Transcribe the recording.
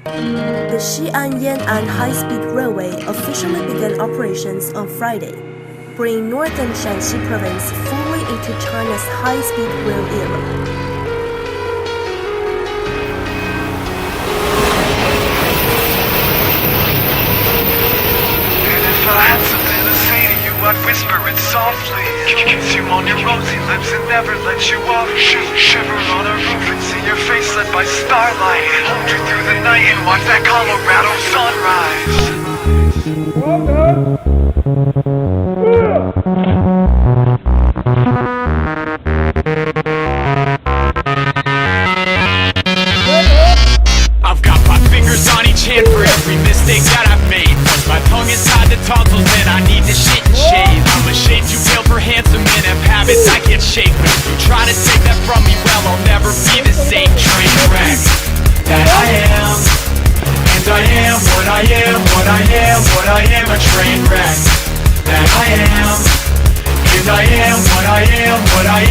The Xi'an-Yan'an high-speed railway officially began operations on Friday, bringing northern Shanxi province fully into China's high-speed rail era. I'd whisper it softly, kiss you on your rosy lips and never let you off. Shiver on a roof and see your face lit by starlight. Hold you through the night and watch that Colorado sunrise. I've got my fingers on each hand for every mistake that I've made. My tongue is tied to tonsils and I need to shit and shave. I'm a shade too pale for handsome men have habits I can't shake. But if you try to take that from me, well, I'll never be the same. Train wreck that I am. And I am what I am, what I am, what I am. A train wreck that I am. And I am what I am, what I